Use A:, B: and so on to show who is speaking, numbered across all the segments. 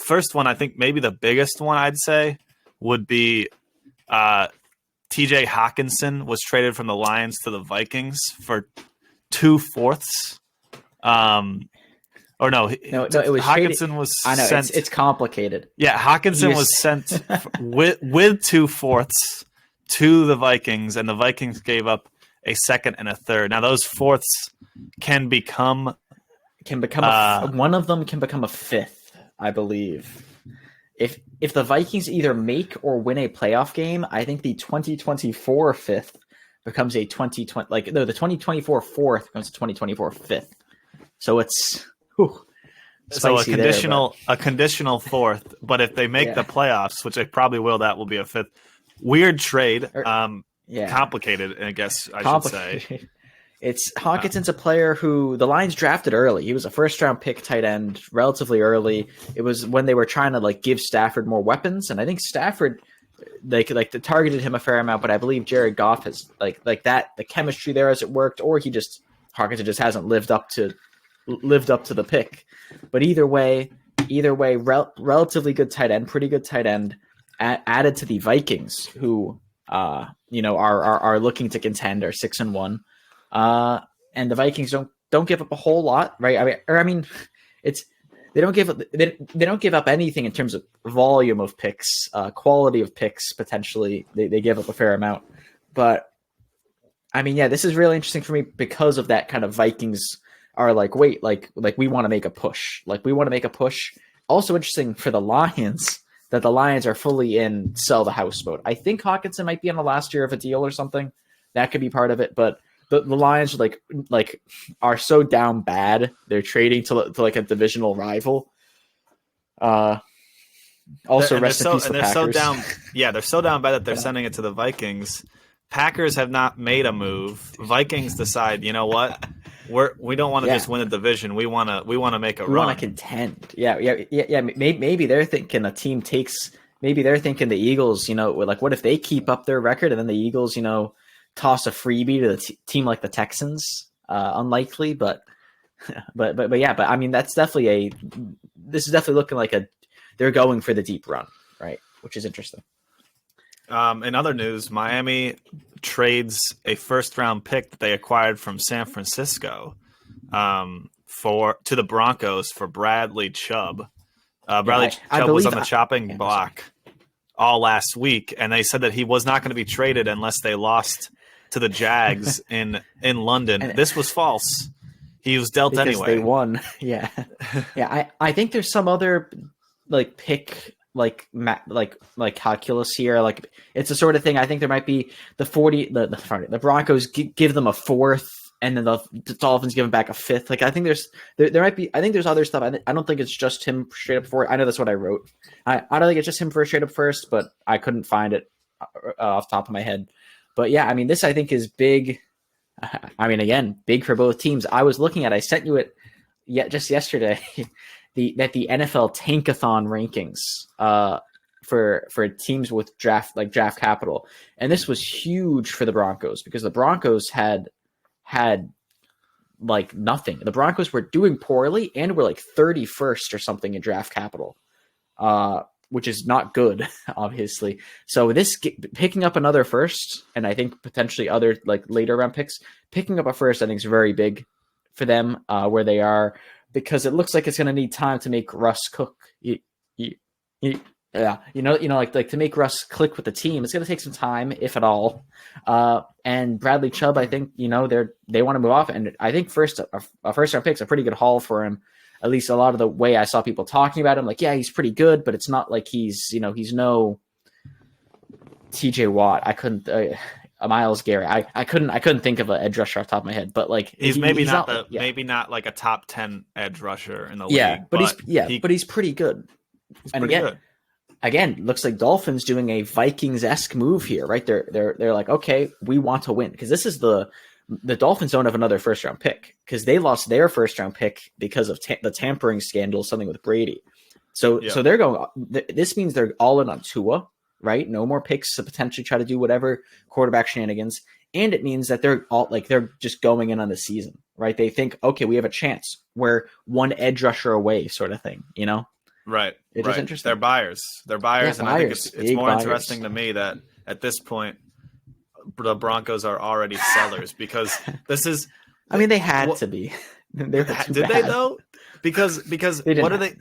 A: first one, I think maybe the biggest one I'd say would be TJ Hawkinson was traded from the Lions to the Vikings for 2/4. Or no,
B: it was
A: Hawkinson
B: traded,
A: was
B: I know,
A: sent.
B: it's complicated.
A: Yeah, Hawkinson was sent with 2/4 to the Vikings, and the Vikings gave up a second and a third. Now those fourths can become
B: one of them can become a fifth, I believe. If the Vikings either make or win a playoff game, I think the 2024 fifth becomes a 2020 the 2024 fourth becomes a 2024 fifth. So it's
A: so a conditional fourth. But if they make the playoffs, which they probably will, that will be a fifth. Weird trade. Complicated, I guess I should say.
B: It's Hawkinson's a player who the Lions drafted early. He was a first-round pick tight end relatively early. It was when they were trying to give Stafford more weapons, and I think Stafford they targeted him a fair amount. But I believe Jared Goff has the chemistry there as it worked, or Hawkinson just hasn't lived up to the pick. But either way, relatively good tight end, pretty good tight end, added to the Vikings, who are looking to contend, are 6-1. And the Vikings don't give up a whole lot, right? They don't give up anything in terms of volume of picks, quality of picks. Potentially, they give up a fair amount, but this is really interesting for me because of that kind of Vikings are we want to make a push, Also interesting for the Lions that the Lions are fully in sell the house mode. I think Hawkinson might be on the last year of a deal or something. That could be part of it, but the Lions are so down bad. They're trading to a divisional rival. Also, rest in peace to the Packers.
A: They're so down bad that they're sending it to the Vikings. Packers have not made a move. Vikings decide, you know what? We don't want to just win a division. We want to make a run.
B: We want to contend. Yeah. Maybe they're thinking a team takes. Maybe they're thinking the Eagles. What if they keep up their record and then the Eagles, toss a freebie to the team like the Texans? Unlikely, but that's definitely this is definitely looking like they're going for the deep run, right? Which is interesting.
A: In other news, Miami trades a first-round pick that they acquired from San Francisco to the Broncos for Bradley Chubb. Bradley Chubb was on the chopping block all last week, and they said that he was not going to be traded unless they lost to the Jags in London. And this was false. He was dealt
B: because
A: anyway.
B: They won. Yeah. I think there's some other pick calculus here. It's the sort of thing. I think there might be the Broncos give them a fourth, and then the Dolphins give him back a fifth. I think there might be. I think there's other stuff. I don't think it's just him straight up for it. I know that's what I wrote. I don't think it's just him for a straight up first, but I couldn't find it off the top of my head. But yeah, this I think is big. Again, big for both teams. I was looking at. I sent you it just yesterday. the NFL Tankathon rankings for teams with draft capital, and this was huge for the Broncos because the Broncos had nothing. The Broncos were doing poorly and were 31st or something in draft capital, which is not good, obviously. So this picking up another first, and I think potentially other later round picks, picking up a first, I think is very big for them where they are, because it looks like it's going to need time to make Russ cook. To make Russ click with the team, it's going to take some time, if at all. And Bradley Chubb, I think they want to move off, and I think a first round pick's a pretty good haul for him. At least a lot of the way I saw people talking about him, he's pretty good, but it's not like he's no TJ Watt. I couldn't. Myles Garrett. I couldn't think of an edge rusher off the top of my head, but
A: he's maybe not a top 10 edge rusher in the league.
B: But he's pretty good. Again, looks like Dolphins doing a Vikings-esque move here, right? They're like, okay, we want to win, because this is the Dolphins don't have another first round pick because they lost their first round pick because of the tampering scandal, something with Brady. So they're going. This means they're all in on Tua. Right? No more picks to potentially try to do whatever quarterback shenanigans. And it means that they're just going in on the season, right? They think, okay, we have a chance. We're one edge rusher away, sort of thing,
A: Right.
B: It is interesting.
A: They're buyers.
B: Yeah,
A: And I think it's
B: big
A: more
B: buyers.
A: interesting to me that at this point the Broncos are already sellers because this is.
B: I mean, they had to be. They were too
A: Did
B: bad.
A: they though? Because
B: They
A: what are
B: didn't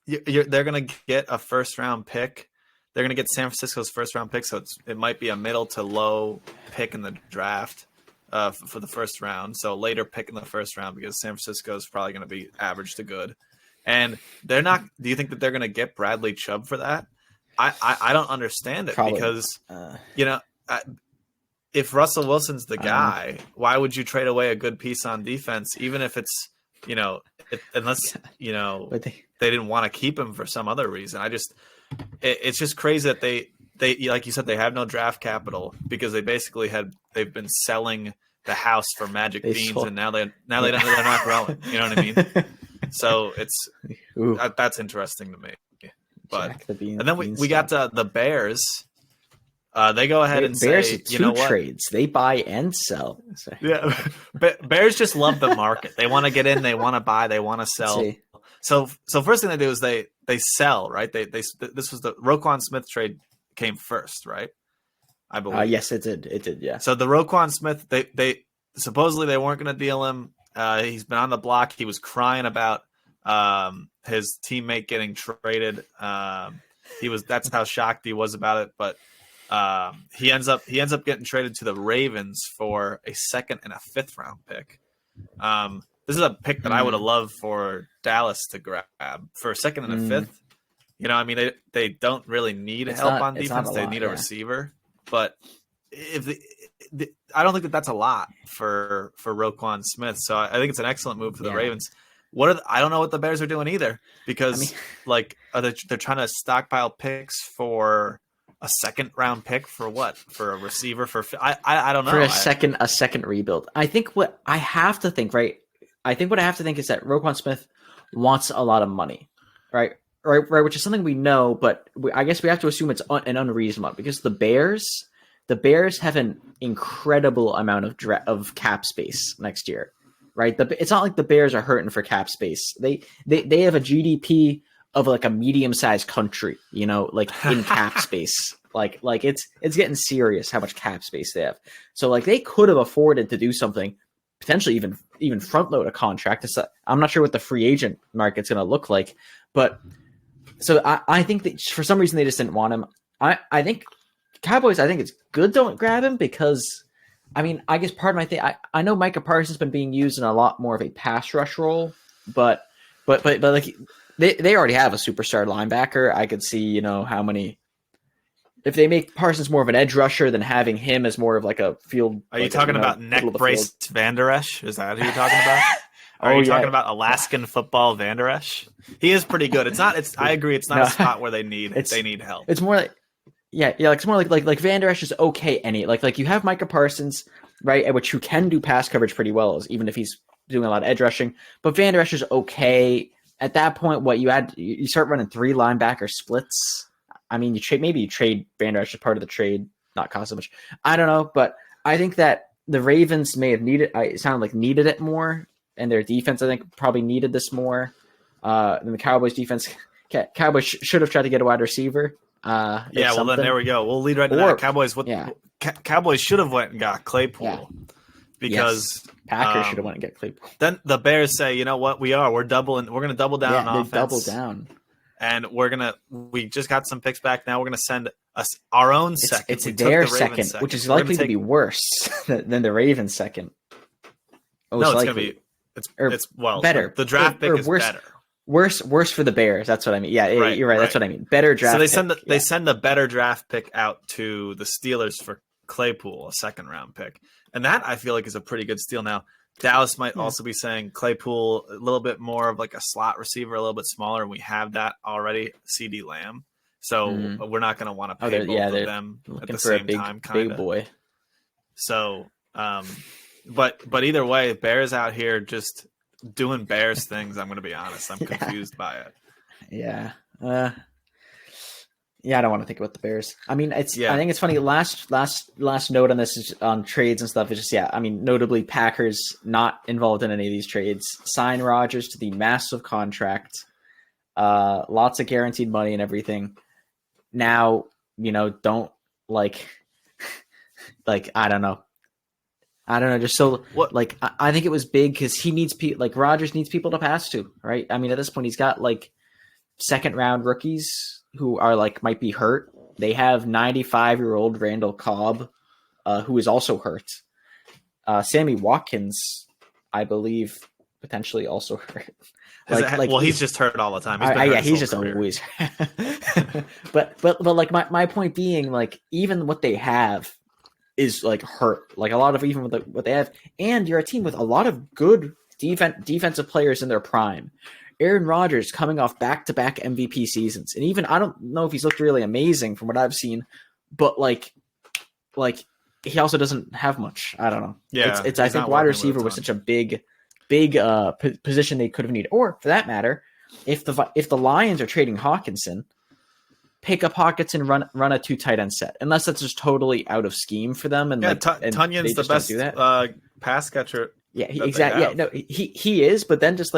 A: they?
B: have-
A: They're gonna get a first round pick. They're gonna get San Francisco's first round pick, so it might be a middle to low pick in the draft for the first round. So later pick in the first round because San Francisco is probably gonna be average to good. And they're not. Do you think that they're going to get Bradley Chubb for that? I don't understand it
B: Probably.
A: because if Russell Wilson's the guy, why would you trade away a good piece on defense, even if it's unless
B: But
A: they didn't want to keep him for some other reason? It's just crazy that they like you said they have no draft capital because they've been selling the house for magic beans and now they're not growing. You know what I mean? So it's that's interesting to me. But and then we got the Bears. They go ahead and
B: Bears
A: say,
B: two trades. They buy and sell. Sorry.
A: Yeah, Bears just love the market. They want to get in. They want to buy. They want to sell. So first thing they do is they sell. Right. This was the Roquan Smith trade came first. Right. I believe.
B: Yes, it did. It did. Yeah.
A: So the Roquan Smith, they supposedly they weren't going to deal him. He's been on the block. He was crying about his teammate getting traded. That's how shocked he was about it. But he ends up getting traded to the Ravens for a second and a fifth round pick. This is a pick that I would have loved for Dallas to grab for a second and a fifth. I mean, they don't really need help on defense. They need a receiver, but I don't think that that's a lot for Roquan Smith. So I think it's an excellent move for the Ravens. I don't know what the Bears are doing either because they're trying to stockpile picks for a second round pick for what? For a receiver I don't know.
B: For a second rebuild. I think what I have to think is that Roquan Smith wants a lot of money, right? Right, which is something we know, but I guess we have to assume it's an unreasonable because the Bears have an incredible amount of cap space next year, right? It's not like the Bears are hurting for cap space. They have a GDP of like a medium-sized country, like in cap space. Like it's getting serious how much cap space they have. So like they could have afforded to do something, potentially even front load a contract. I'm not sure what the free agent market's going to look like, but so I think that for some reason they just didn't want him. I think Cowboys, I think it's good don't grab him because, I mean, I guess part of my thing, I know Micah Parsons has been being used in a lot more of a pass rush role, but like they already have a superstar linebacker. I could see, how many, if they make Parsons more of an edge rusher than having him as more of like a field.
A: Are you talking about neck brace Van Der Esch? Is that who you're talking about? Are you talking about Alaskan football Van Der Esch? He is pretty good. I agree. It's not a spot where they need help.
B: It's more like, it's more like Van Der Esch is okay. Like you have Micah Parsons, right, which who can do pass coverage pretty well, even if he's doing a lot of edge rushing. But Van Der Esch is okay. At that point, you start running 3 linebacker splits. I mean, you trade Van Der Esch as part of the trade, not cost so much. I don't know, but I think that the Ravens may have needed it more, and their defense, I think, probably needed this more than the Cowboys defense. Cowboys should have tried to get a wide receiver.
A: Well, then there we go. We'll lead right to that. Cowboys. Cowboys should have went and got Claypool because
B: Packers should have went and get Claypool.
A: Then the Bears say, you know what, we're doubling. We're going to double down on offense.
B: Double down,
A: and we just got some picks back. Now we're going to send us our own second.
B: It's their second, which is likely to be worse than the Ravens' second.
A: No, it's going to be. It's
B: better.
A: The draft pick is better.
B: Worse for the Bears. That's what I mean. Yeah, you're right. That's what I mean. Better draft.
A: So they send the better draft pick out to the Steelers for Claypool, a second round pick, and that I feel like is a pretty good steal. Now Dallas might also be saying Claypool a little bit more of like a slot receiver, a little bit smaller, and we have that already. CeeDee Lamb. So we're not going to want to pay both of them at the same time.
B: Big boy.
A: So, but either way, Bears out here just doing Bears things. I'm going to be honest. I'm confused by it.
B: Yeah. I don't want to think about the Bears. I mean, I think it's funny. Last note on this is on trades and stuff. It's just, I mean, notably Packers not involved in any of these trades. Sign Rodgers to the massive contract. lots of guaranteed money and everything. Now, don't like, I don't know. Just so
A: What?
B: like I think it was big because he needs people like Rodgers needs people to pass to, right? I mean, at this point, he's got like second round rookies who are like might be hurt. They have 95-year-old Randall Cobb, who is also hurt. Sammy Watkins, I believe, potentially also hurt.
A: Well, he's just hurt all the time.
B: He's just always. but like my point being, like even what they have is like hurt. Like a lot of even with what they have, and you're a team with a lot of good defensive players in their prime. Aaron Rodgers coming off back-to-back MVP seasons, and even I don't know if he's looked really amazing from what I've seen, but like he also doesn't have much. I don't know.
A: Yeah,
B: it's I think wide receiver was such a big position they could have needed. Or for that matter, if the Lions are trading Hawkinson, pick up Hawkinson, run a 2 tight end set, unless that's just totally out of scheme for them. And
A: Tunyon's the best pass catcher.
B: Yeah, exactly. Yeah, no, he is, but then just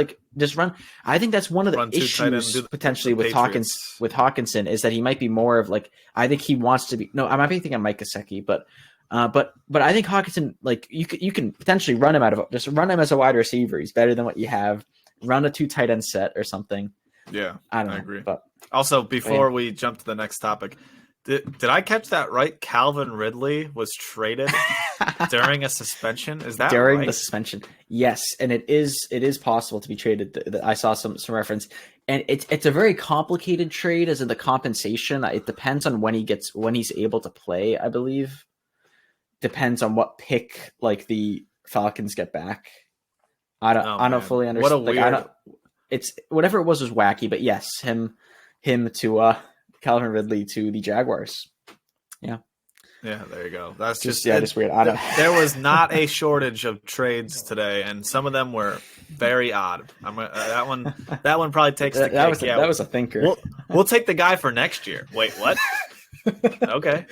B: run. I think that's one of the issues potentially with Hawkinson is that he might be more of like I think he wants to be. No, I might be thinking Mike Gesicki, but I think Hawkinson like you can potentially run him as a wide receiver. He's better than what you have. Run a 2 tight end set or something.
A: Yeah,
B: I don't know.
A: Agree.
B: But
A: also, before we jump to the next topic. Did I catch that right? Calvin Ridley was traded during a suspension. Is that
B: during
A: right?
B: the suspension? Yes, and it is possible to be traded. I saw some reference, and it's a very complicated trade as in the compensation. It depends on when he's able to play. I believe depends on what pick like the Falcons get back. I don't fully understand.
A: What a weird.
B: It's whatever it was wacky, but yes, him to Calvin Ridley to the Jaguars. Yeah.
A: Yeah, there you go. That's just
B: weird.
A: There was not a shortage of trades today, and some of them were very odd. That one probably takes the cake.
B: That was a thinker.
A: We'll take the guy for next year. Wait, what? Okay.